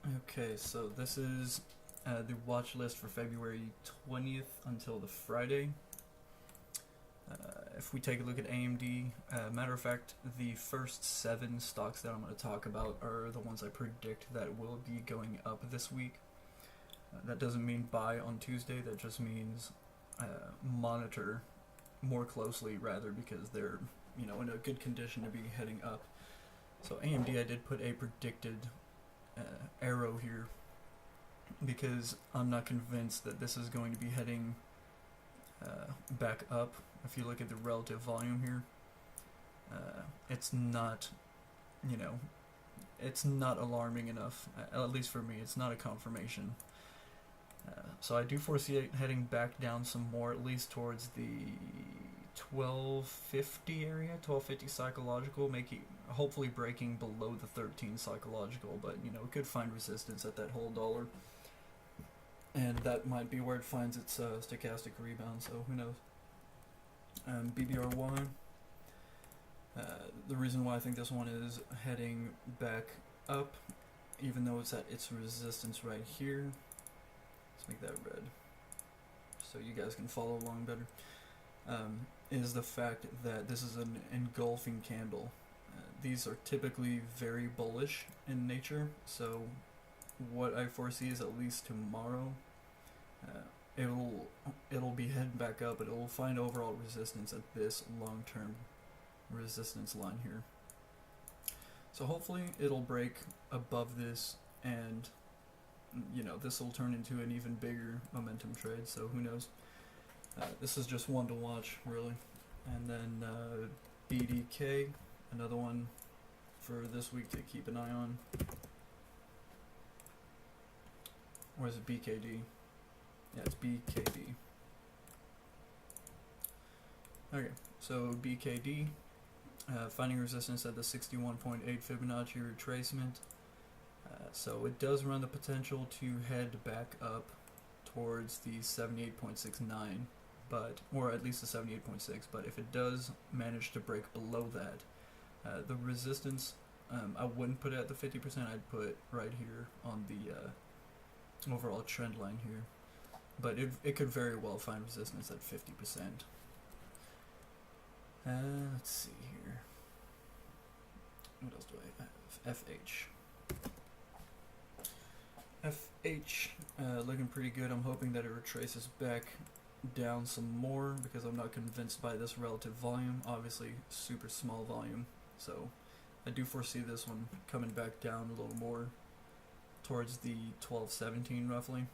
Okay, so this is the watch list for February 20th until the Friday. If we take a look at AMD, matter of fact, the first 7 stocks that I'm going to talk about are the ones I predict that will be going up this week. That doesn't mean buy on Tuesday, that just means monitor more closely rather, because they're in a good condition to be heading up. So AMD, I did put a predicted arrow here because I'm not convinced that this is going to be heading back up. If you look at the relative volume here, it's not, it's not alarming enough. At least for me, it's not a confirmation. So I do foresee it heading back down some more, at least towards the 1250 area, 1250 psychological, hopefully breaking below the 13 psychological, but it could find resistance at that whole dollar. And that might be where it finds its stochastic rebound, so who knows. BBRY, the reason why I think this one is heading back up, even though it's at its resistance right here, let's make that red so you guys can follow along better, is the fact that this is an engulfing candle. These are typically very bullish in nature, so what I foresee is at least tomorrow it'll be heading back up, but it will find overall resistance at this long-term resistance line here. So hopefully it'll break above this, and this will turn into an even bigger momentum trade, so who knows. This is just one to watch, really. And then BDK, another one for this week to keep an eye on. Or is it BKD? Yeah, it's BKD. Okay, so BKD, finding resistance at the 61.8 Fibonacci retracement. So it does run the potential to head back up towards the 78.69, or at least the 78.6, but if it does manage to break below that, the resistance, I wouldn't put it at the 50%, I'd put right here on the overall trend line here. But it could very well find resistance at 50%. Let's see here. What else do I have? FH, looking pretty good. I'm hoping that it retraces back down some more because I'm not convinced by this relative volume. Obviously, super small volume. So I do foresee this one coming back down a little more towards the 1217 roughly.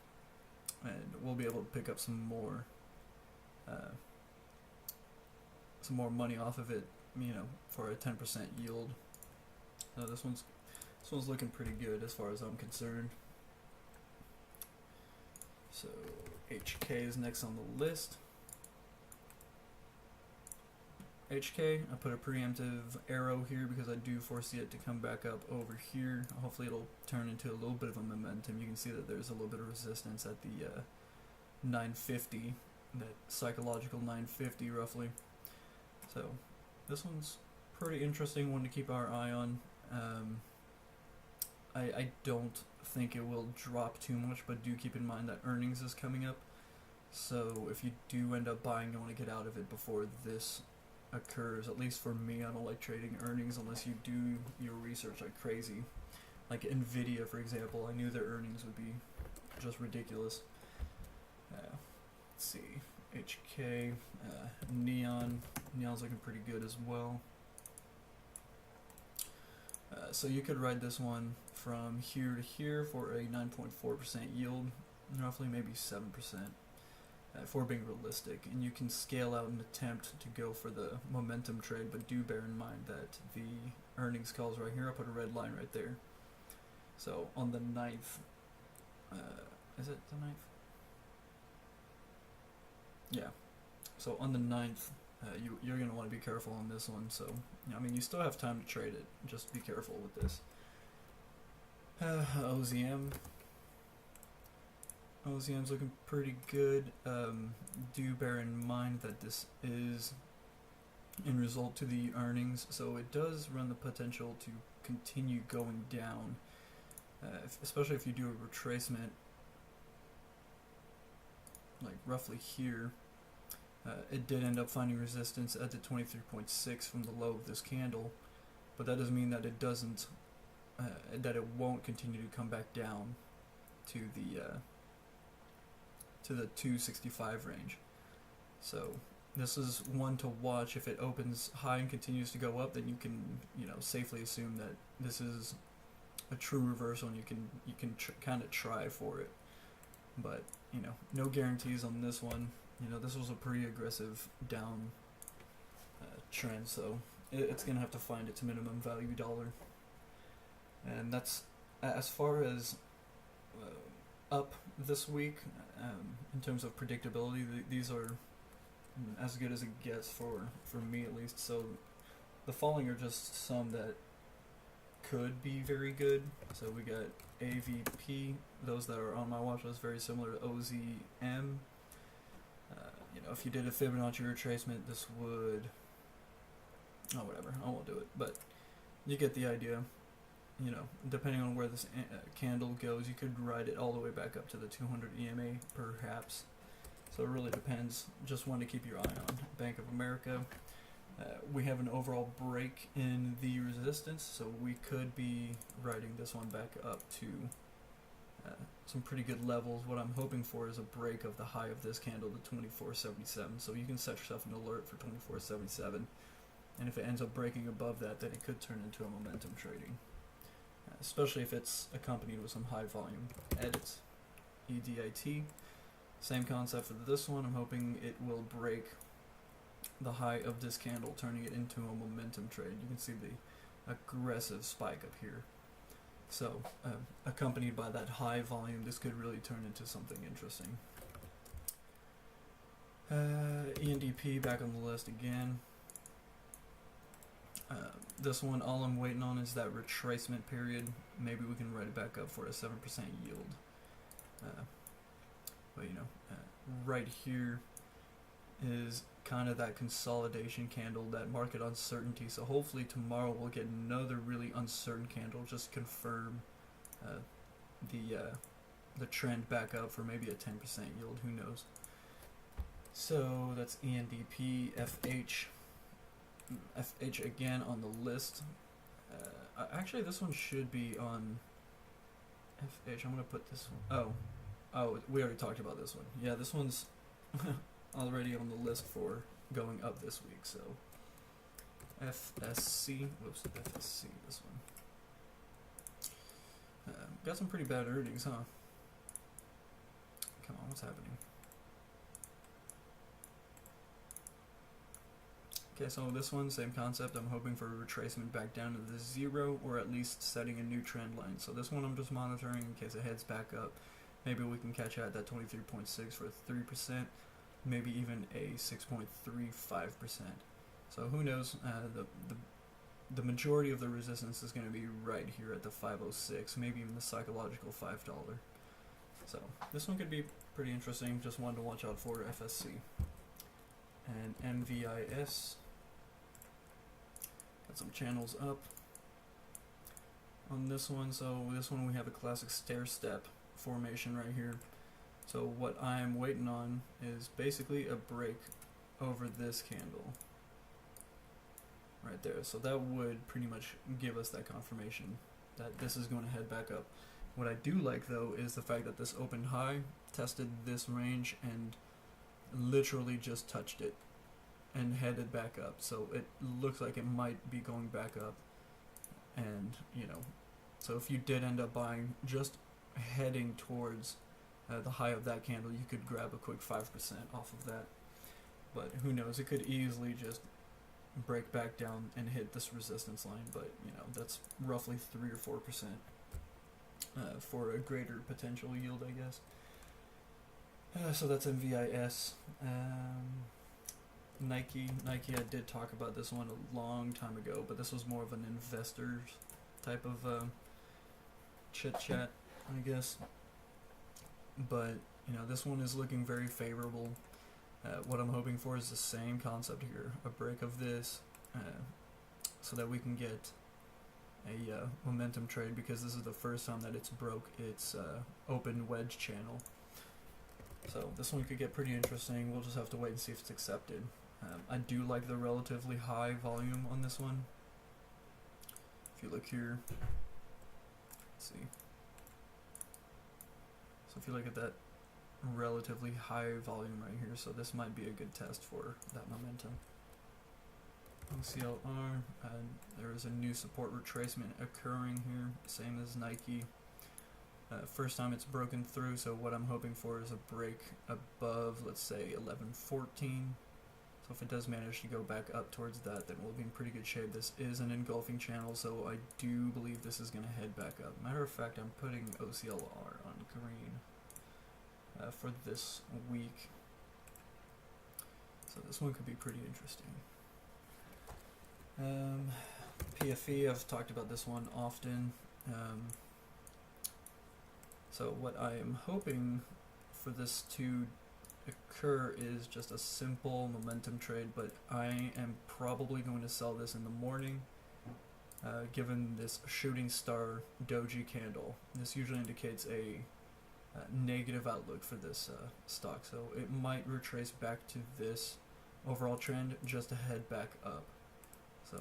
And we'll be able to pick up some more money off of it, for a 10% yield. So this one's looking pretty good as far as I'm concerned. So HK is next on the list. HK, I put a preemptive arrow here because I do foresee it to come back up over here. Hopefully it'll turn into a little bit of a momentum. You can see that there's a little bit of resistance at the 950, that psychological 950 roughly. So this one's pretty interesting one to keep our eye on. I don't think it will drop too much, but do keep in mind that earnings is coming up. So if you do end up buying, you want to get out of it before this occurs. At least for me, I don't like trading earnings unless you do your research like crazy. Like Nvidia, for example, I knew their earnings would be just ridiculous. Let's see, HK, Neon's looking pretty good as well. So you could ride this one from here to here for a 9.4% yield, roughly maybe 7%. If we're being realistic, and you can scale out and attempt to go for the momentum trade, but do bear in mind that the earnings calls right here, I put a red line right there. So on the 9th, is it the 9th? Yeah. So on the 9th, you're going to want to be careful on this one. So, you still have time to trade it. Just be careful with this. OZM's looking pretty good. Do bear in mind that this is in result to the earnings, so it does run the potential to continue going down. especially if you do a retracement, like roughly here, it did end up finding resistance at the 23.6 from the low of this candle, but that doesn't mean that it doesn't, that it won't continue to come back down to the 265 range. So this is one to watch. If it opens high and continues to go up, then you can, safely assume that this is a true reversal, and you can kind of try for it. But no guarantees on this one. This was a pretty aggressive down trend, so it's gonna have to find its minimum value dollar. And that's as far as up this week. In terms of predictability, these are as good as it gets for me, at least. So the following are just some that could be very good. So we got AVP, those that are on my watch list, very similar to OZM. If you did a Fibonacci retracement, this would, whatever, I won't do it, but you get the idea. Depending on where this candle goes, you could ride it all the way back up to the 200 EMA, perhaps. So it really depends. Just one to keep your eye on. Bank of America. We have an overall break in the resistance, so we could be riding this one back up to some pretty good levels. What I'm hoping for is a break of the high of this candle, the 24.77. So you can set yourself an alert for 24.77, and if it ends up breaking above that, then it could turn into a momentum trading, especially if it's accompanied with some high volume edits. EDIT, same concept for this one. I'm hoping it will break the high of this candle, turning it into a momentum trade. You can see the aggressive spike up here. So, accompanied by that high volume, this could really turn into something interesting. ENDP back on the list again. This one, all I'm waiting on is that retracement period. Maybe we can write it back up for a 7% yield. But right here is kind of that consolidation candle, that market uncertainty. So hopefully tomorrow we'll get another really uncertain candle, just confirm the trend back up for maybe a 10% yield. Who knows? So that's ENDP, FH again on the list. Actually, this one should be on FH. I'm gonna put this one. Oh, we already talked about this one. Yeah, this one's already on the list for going up this week. So FSC, FSC, this one. Got some pretty bad earnings, huh? Come on, what's happening? Okay, so this one, same concept. I'm hoping for a retracement back down to the 0, or at least setting a new trend line. So this one I'm just monitoring in case it heads back up. Maybe we can catch out that 23.6 for 3%, maybe even a 6.35%. So who knows? The majority of the resistance is going to be right here at the 506, maybe even the psychological $5. So this one could be pretty interesting. Just one to watch out for, FSC. And MVIS. Got some channels up on this one. So this one we have a classic stair step formation right here. So what I'm waiting on is basically a break over this candle right there. So that would pretty much give us that confirmation that this is going to head back up. What I do like though is the fact that this opened high, tested this range, and literally just touched it and headed back up. So it looks like it might be going back up. And so if you did end up buying, just heading towards the high of that candle, you could grab a quick 5% off of that. But who knows, it could easily just break back down and hit this resistance line. But that's roughly 3 or 4% for a greater potential yield, I guess. So that's MVIS. Nike, I did talk about this one a long time ago, but this was more of an investor's type of chit chat, I guess. But this one is looking very favorable. What I'm hoping for is the same concept here, a break of this, so that we can get a momentum trade because this is the first time that it's broke its open wedge channel. So this one could get pretty interesting. We'll just have to wait and see if it's accepted. I do like the relatively high volume on this one. If you look here, let's see. So if you look at that relatively high volume right here, so this might be a good test for that momentum. OCLR, there is a new support retracement occurring here, same as Nike. First time it's broken through, so what I'm hoping for is a break above, let's say, 1114. So if it does manage to go back up towards that, then we'll be in pretty good shape. This is an engulfing channel, so I do believe this is going to head back up. Matter of fact, I'm putting OCLR on green for this week. So this one could be pretty interesting. PFE, I've talked about this one often. So what I am hoping for this to occur is just a simple momentum trade, but I am probably going to sell this in the morning, given this shooting star doji candle. This usually indicates a negative outlook for this stock, so it might retrace back to this overall trend just to head back up. So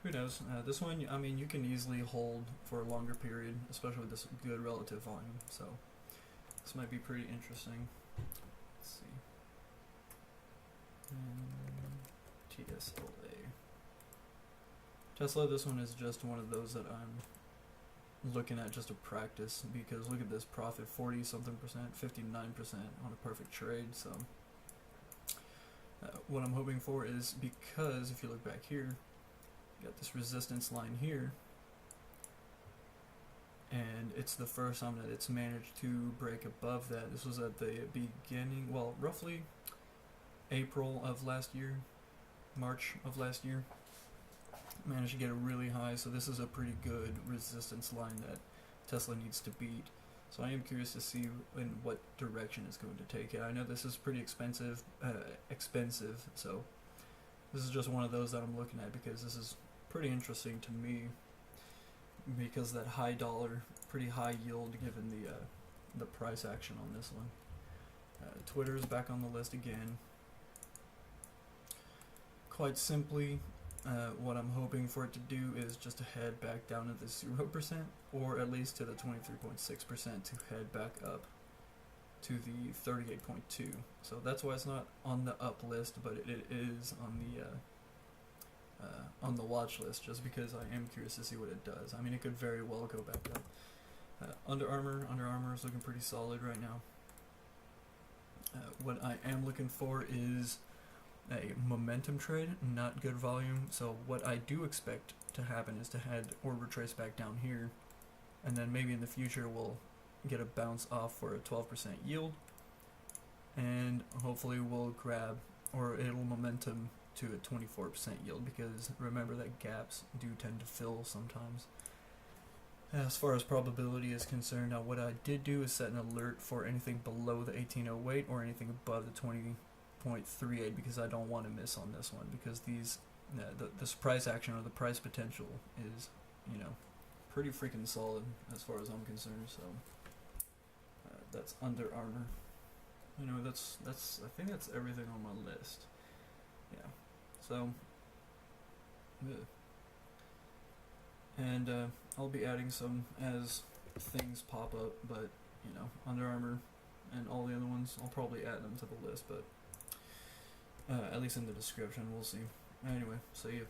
who knows? This one, I mean, you can easily hold for a longer period, especially with this good relative volume. So this might be pretty interesting. Let's see. TSLA. Tesla, this one is just one of those that I'm looking at just to practice, because look at this profit, 40 something percent, 59% on a perfect trade. So what I'm hoping for is, because if you look back here, you got this resistance line here, and it's the first time that it's managed to break above that. This was at the beginning, well, roughly April of last year, March of last year. Managed to get a really high, so this is a pretty good resistance line that Tesla needs to beat. So I am curious to see in what direction it's going to take it. I know this is pretty expensive, so this is just one of those that I'm looking at because this is pretty interesting to me, because that high dollar, pretty high yield given the price action on this one. Twitter is back on the list again. Quite simply, what I'm hoping for it to do is just to head back down to the 0%, or at least to the 23.6% to head back up to the 38.2. So that's why it's not on the up list, but it is on the watch list, just because I am curious to see what it does. I mean, it could very well go back up. Under Armour is looking pretty solid right now. What I am looking for is a momentum trade, not good volume. So what I do expect to happen is to head or retrace back down here, and then maybe in the future we'll get a bounce off for a 12% yield, and hopefully we'll grab, or it'll momentum to a 24% yield, because remember that gaps do tend to fill sometimes. As far as probability is concerned, now what I did do is set an alert for anything below the 1808 or anything above the 20.38, because I don't want to miss on this one, because these this price action or the price potential is, you know, pretty freaking solid as far as I'm concerned. So that's Under Armour. You know, that's I think that's everything on my list. Yeah. So and I'll be adding some as things pop up, but you know, Under Armour and all the other ones, I'll probably add them to the list, but at least in the description, we'll see. Anyway, see ya.